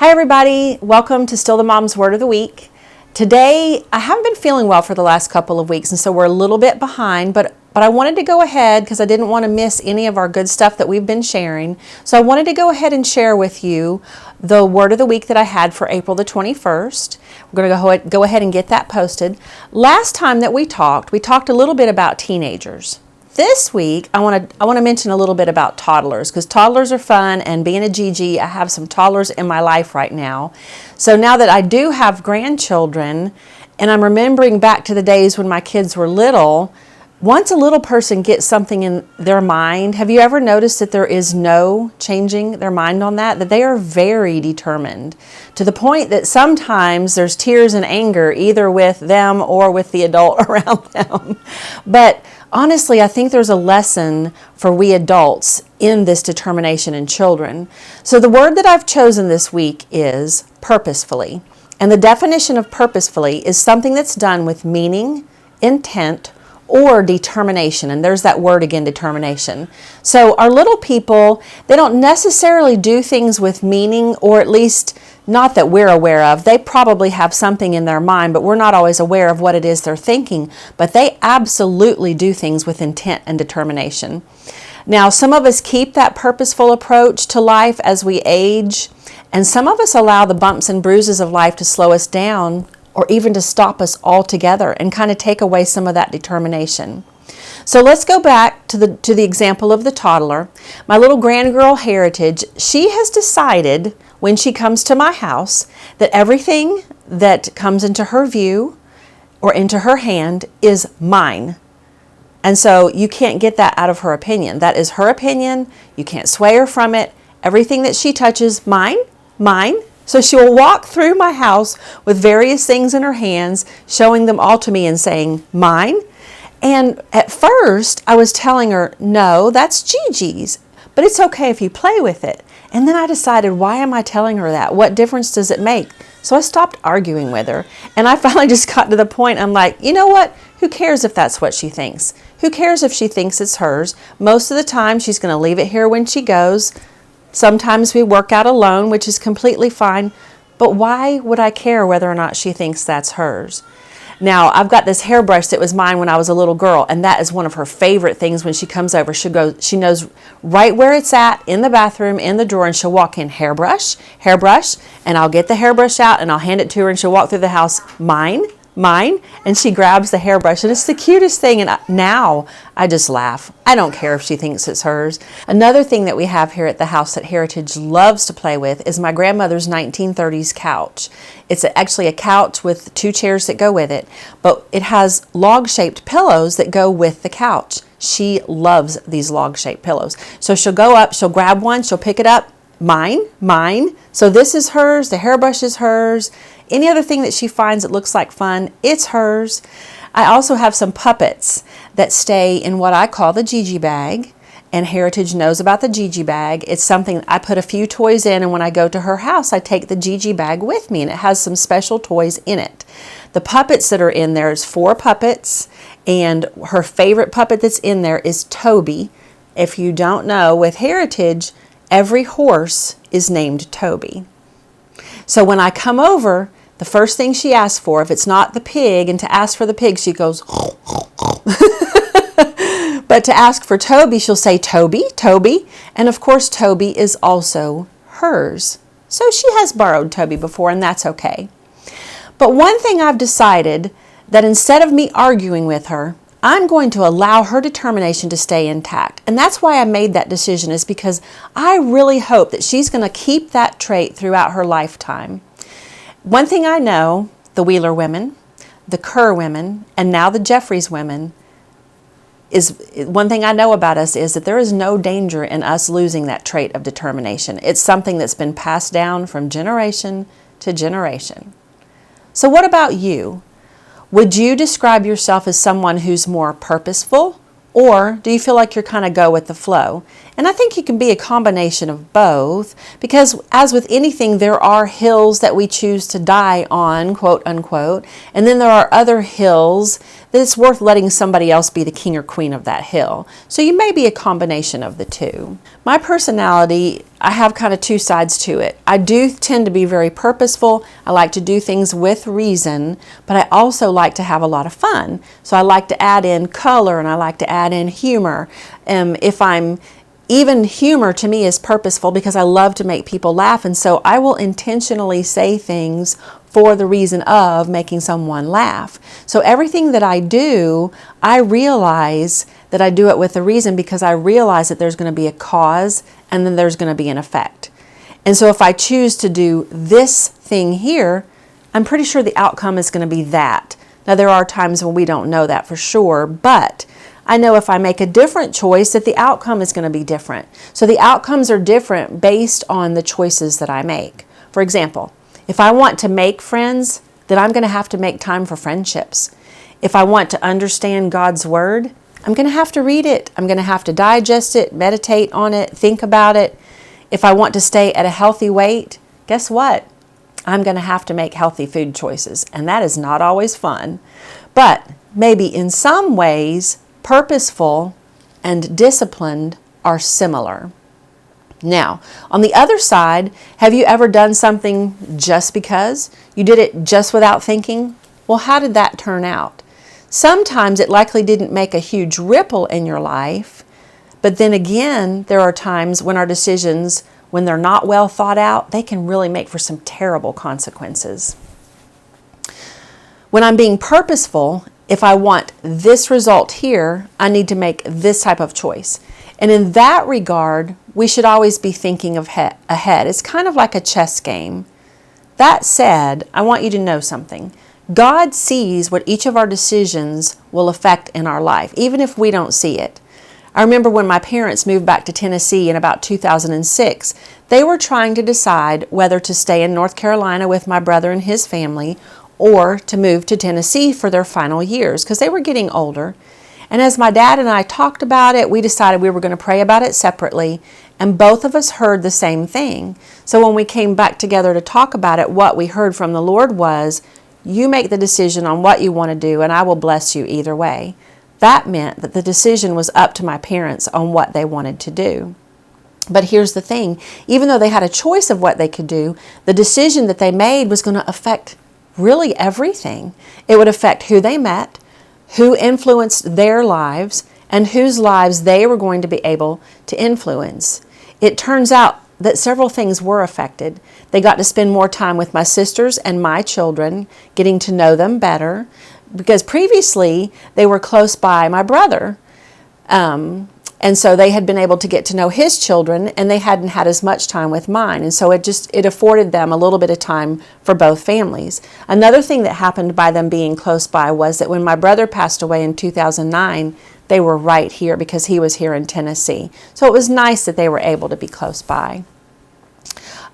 Hi everybody, welcome to Still the Mom's Word of the Week. Today, I haven't been feeling well for the last couple of weeks, and so we're a little bit behind, but I wanted to go ahead because I didn't want to miss any of our good stuff that we've been sharing. So I wanted to go ahead and share with you the Word of the Week that I had for April the 21st. We're going to go ahead and get that posted. Last time that we talked a little bit about teenagers. This week, I want to mention a little bit about toddlers because toddlers are fun, and being a Gigi, I have some toddlers in my life right now. So now that I do have grandchildren, and I'm remembering back to the days when my kids were little, once a little person gets something in their mind, have you ever noticed that there is no changing their mind on that? That they are very determined to the point that sometimes there's tears and anger either with them or with the adult around them. But honestly, I think there's a lesson for we adults in this determination in children. So the word that I've chosen this week is purposefully. And the definition of purposefully is something that's done with meaning, intent, or determination. And there's that word again, determination. So our little people, they don't necessarily do things with meaning, or at least not that we're aware of. They probably have something in their mind, but we're not always aware of what it is they're thinking. But they absolutely do things with intent and determination. Now, some of us keep that purposeful approach to life as we age, and some of us allow the bumps and bruises of life to slow us down or even to stop us altogether and kind of take away some of that determination. So let's go back to the example of the toddler. My little grandgirl Heritage, she has decided when she comes to my house that everything that comes into her view or into her hand is mine. And so you can't get that out of her opinion. That is her opinion. You can't sway her from it. Everything that she touches, mine, mine. So she will walk through my house with various things in her hands, showing them all to me and saying, mine. And at first, I was telling her, no, that's Gigi's, but it's okay if you play with it. And then I decided, why am I telling her that? What difference does it make? So I stopped arguing with her. And I finally just got to the point, I'm like, you know what? Who cares if that's what she thinks? Who cares if she thinks it's hers? Most of the time, she's going to leave it here when she goes. Sometimes we work out alone, which is completely fine. But why would I care whether or not she thinks that's hers? Now, I've got this hairbrush that was mine when I was a little girl, and that is one of her favorite things. When she comes over, she knows right where it's at in the bathroom, in the drawer, and she'll walk in, hairbrush, and I'll get the hairbrush out and I'll hand it to her, and she'll walk through the house, mine, and she grabs the hairbrush, and it's the cutest thing. And now I just laugh. I don't care if she thinks it's hers. Another thing that we have here at the house that Heritage loves to play with is my grandmother's 1930s couch. It's actually a couch with two chairs that go with it, but it has log-shaped pillows that go with the couch. She loves these log-shaped pillows. So she'll go up, she'll grab one, she'll pick it up, mine. So this is hers, the hairbrush is hers. Any other thing that she finds that looks like fun, it's hers. I also have some puppets that stay in what I call the Gigi bag, and Heritage knows about the Gigi bag. It's something I put a few toys in, and when I go to her house, I take the Gigi bag with me, and it has some special toys in it. The puppets that are in there is 4 puppets, and her favorite puppet that's in there is Toby. If you don't know, with Heritage, every horse is named Toby. So when I come over, the first thing she asks for, if it's not the pig, and to ask for the pig, she goes, but to ask for Toby, she'll say, Toby. And of course, Toby is also hers. So she has borrowed Toby before, and that's okay. But one thing I've decided, that instead of me arguing with her, I'm going to allow her determination to stay intact. And that's why I made that decision, is because I really hope that she's going to keep that trait throughout her lifetime. One thing I know, the Wheeler women, the Kerr women, and now the Jeffries women, is one thing I know about us is that there is no danger in us losing that trait of determination. It's something that's been passed down from generation to generation. So what about you? Would you describe yourself as someone who's more purposeful, or do you feel like you're kind of go with the flow? And I think you can be a combination of both, because as with anything, there are hills that we choose to die on, quote unquote, and then there are other hills that it's worth letting somebody else be the king or queen of that hill. So you may be a combination of the two. My personality, I have kind of two sides to it. I do tend to be very purposeful. I like to do things with reason, but I also like to have a lot of fun. So I like to add in color and I like to add in humor. Even humor to me is purposeful because I love to make people laugh. And so I will intentionally say things for the reason of making someone laugh. So everything that I do, I realize that I do it with a reason because I realize that there's going to be a cause and then there's going to be an effect. And so if I choose to do this thing here, I'm pretty sure the outcome is going to be that. Now there are times when we don't know that for sure, but I know if I make a different choice that the outcome is going to be different. So the outcomes are different based on the choices that I make. For example, if I want to make friends, then I'm going to have to make time for friendships. If I want to understand God's Word, I'm going to have to read it. I'm going to have to digest it, meditate on it, think about it. If I want to stay at a healthy weight, guess what? I'm going to have to make healthy food choices. And that is not always fun. But maybe in some ways, purposeful and disciplined are similar. Now, on the other side, have you ever done something just because? You did it just without thinking? Well, how did that turn out? Sometimes it likely didn't make a huge ripple in your life, but then again, there are times when our decisions, when they're not well thought out, they can really make for some terrible consequences. When I'm being purposeful, if I want this result here, I need to make this type of choice. And in that regard, we should always be thinking ahead. It's kind of like a chess game. That said, I want you to know something. God sees what each of our decisions will affect in our life, even if we don't see it. I remember when my parents moved back to Tennessee in about 2006, they were trying to decide whether to stay in North Carolina with my brother and his family or to move to Tennessee for their final years because they were getting older. And as my dad and I talked about it, we decided we were going to pray about it separately, and both of us heard the same thing. So when we came back together to talk about it, what we heard from the Lord was, you make the decision on what you want to do, and I will bless you either way. That meant that the decision was up to my parents on what they wanted to do. But here's the thing, even though they had a choice of what they could do, the decision that they made was going to affect really everything. It would affect who they met, who influenced their lives, and whose lives they were going to be able to influence. It turns out that several things were affected. They got to spend more time with my sisters and my children, getting to know them better, because previously they were close by my brother. And so they had been able to get to know his children, and they hadn't had as much time with mine. And so it afforded them a little bit of time for both families. Another thing that happened by them being close by was that when my brother passed away in 2009, they were right here because he was here in Tennessee. So it was nice that they were able to be close by.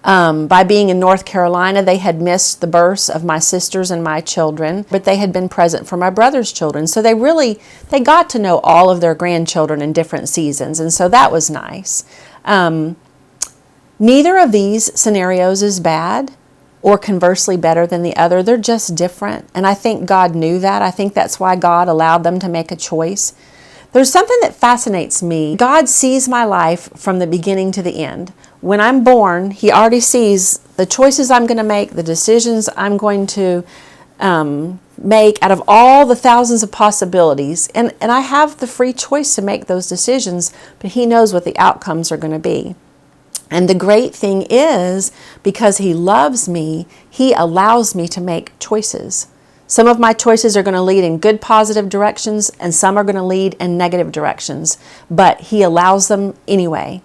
By being in North Carolina, they had missed the births of my sisters and my children, but they had been present for my brother's children. So they got to know all of their grandchildren in different seasons, and so that was nice. Neither of these scenarios is bad or conversely better than the other. They're just different, and I think God knew that. I think that's why God allowed them to make a choice. There's something that fascinates me. God sees my life from the beginning to the end. When I'm born, He already sees the choices I'm going to make, the decisions I'm going to make out of all the thousands of possibilities. And I have the free choice to make those decisions, but He knows what the outcomes are going to be. And the great thing is, because He loves me, He allows me to make choices. Some of my choices are going to lead in good, positive directions, and some are going to lead in negative directions, but He allows them anyway.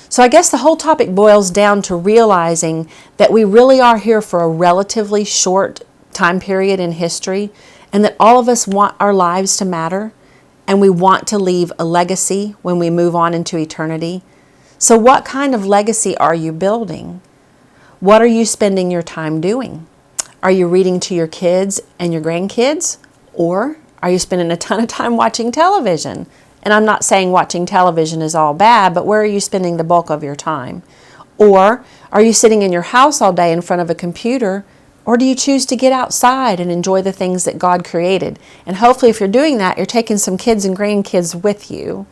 So I guess the whole topic boils down to realizing that we really are here for a relatively short time period in history, and that all of us want our lives to matter, and we want to leave a legacy when we move on into eternity. So what kind of legacy are you building? What are you spending your time doing? Are you reading to your kids and your grandkids? Or are you spending a ton of time watching television? And I'm not saying watching television is all bad, but where are you spending the bulk of your time? Or are you sitting in your house all day in front of a computer? Or do you choose to get outside and enjoy the things that God created? And hopefully if you're doing that, you're taking some kids and grandkids with you.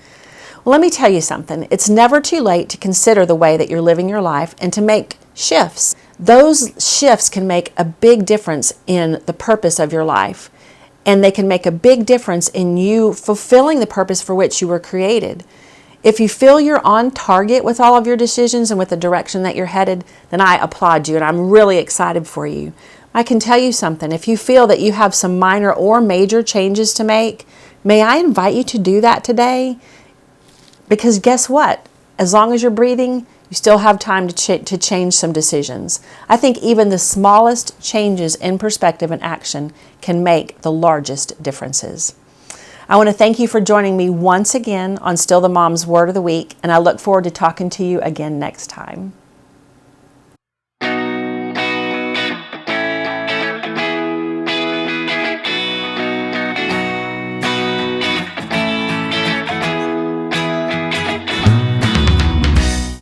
Well, let me tell you something. It's never too late to consider the way that you're living your life and to make shifts. Those shifts can make a big difference in the purpose of your life, and they can make a big difference in you fulfilling the purpose for which you were created. If you feel you're on target with all of your decisions and with the direction that you're headed, then I applaud you and I'm really excited for you. I can tell you something. If you feel that you have some minor or major changes to make, may I invite you to do that today? Because guess what? As long as you're breathing, you still have time to change some decisions. I think even the smallest changes in perspective and action can make the largest differences. I want to thank you for joining me once again on Still the Mom's Word of the Week, and I look forward to talking to you again next time.